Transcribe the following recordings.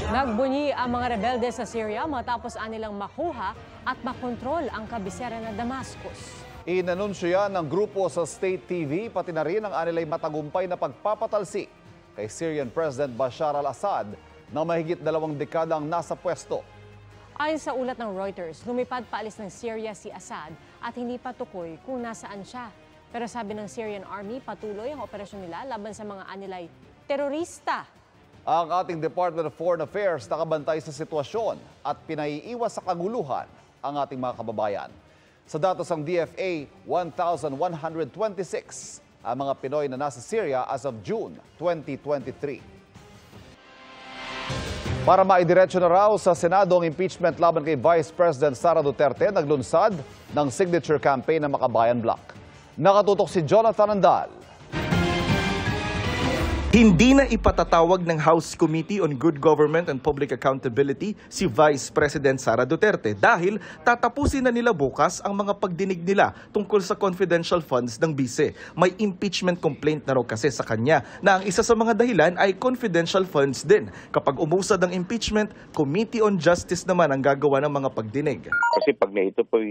Nagbunyi ang mga rebelde sa Syria matapos anilang makuha at makontrol ang kabisera na Damascus. Inanunsyo yan ng grupo sa State TV, pati na rin ang anilay matagumpay na pagpapatalsik kay Syrian President Bashar al-Assad na mahigit 2 dekadang nasa pwesto. Ayon sa ulat ng Reuters, lumipad paalis ng Syria si Assad at hindi pa tukoy kung nasaan siya. Pero sabi ng Syrian Army, patuloy ang operasyon nila laban sa mga anilay terorista. Ang ating Department of Foreign Affairs nakabantay sa sitwasyon at pinaiiwas sa kaguluhan ang ating mga kababayan. Sa datos ng DFA, 1,126 ang mga Pinoy na nasa Syria as of June 2023. Para maidiretso na raw sa Senado ang impeachment laban kay Vice President Sara Duterte, naglunsad ng signature campaign ng Makabayan Bloc. Nakatutok si Jonathan Andal. Hindi na ipatatawag ng House Committee on Good Government and Public Accountability si Vice President Sara Duterte dahil tatapusin na nila bukas ang mga pagdinig nila tungkol sa confidential funds ng bise. May impeachment complaint na raw kasi sa kanya na ang isa sa mga dahilan ay confidential funds din. Kapag umusad ang impeachment, Committee on Justice naman ang gagawa ng mga pagdinig. Kasi pag na ito po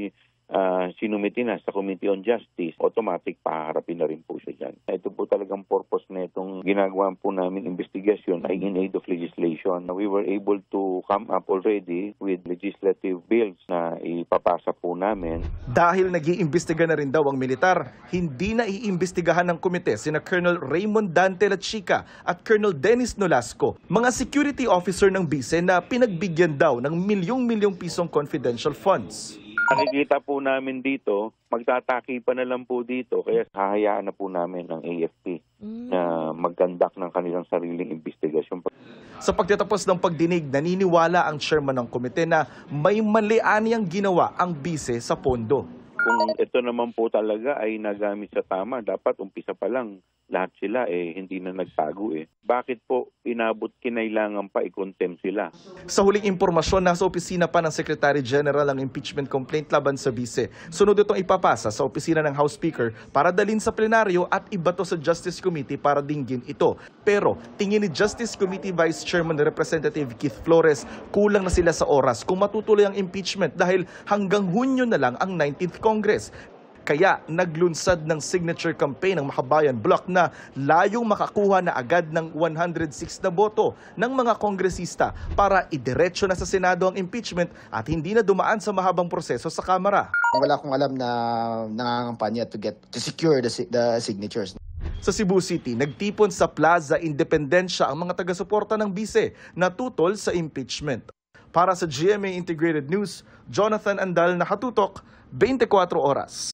sinumiti na sa Committee on Justice, automatic paharapin na rin po siya dyan. Ito po talagang purpose na itong ginagawa po namin investigasyon ay in aid of legislation. We were able to come up already with legislative bills na ipapasa po namin. Dahil nag-iimbestiga na rin daw ang militar, hindi na iimbestigahan ng komite sina Colonel Raymond Dante Lachica at Colonel Dennis Nolasco, mga security officer ng bise na pinagbigyan daw ng milyong-milyong pisong confidential funds. Nakikita po namin dito, magtataki pa na lang po dito, kaya hahayaan na po namin ang AFP na mag-conduct ng kanilang sariling investigasyon. Sa pagtatapos ng pagdinig, naniniwala ang chairman ng komite na may mali-anyang ginawa ang bise sa pondo. Kung ito naman po talaga ay nagamit sa tama, dapat umpisa pa lang lahat sila hindi na nagtago Bakit po inabot kinailangan pa i-contempt sila? Sa huling impormasyon, nasa opisina pa ng Secretary General ang impeachment complaint laban sa bise. Sunod itong ipapasa sa opisina ng House Speaker para dalhin sa plenaryo at ibato sa Justice Committee para dinggin ito. Pero tingin ni Justice Committee Vice Chairman Representative Keith Flores, kulang na sila sa oras kung matutuloy ang impeachment dahil hanggang Hunyo na lang ang 19th Congress. Kaya naglunsad ng signature campaign ng Makabayan Bloc na layong makakuha na agad ng 106 na boto ng mga kongresista para idiretso na sa Senado ang impeachment at hindi na dumaan sa mahabang proseso sa Kamara. Wala akong alam na nangangampanya to secure the signatures. Sa Cebu City, nagtipon sa Plaza Independencia ang mga taga-suporta ng bise na tutol sa impeachment. Para sa GMA Integrated News, Jonathan Andal, nakatutok, 24 oras.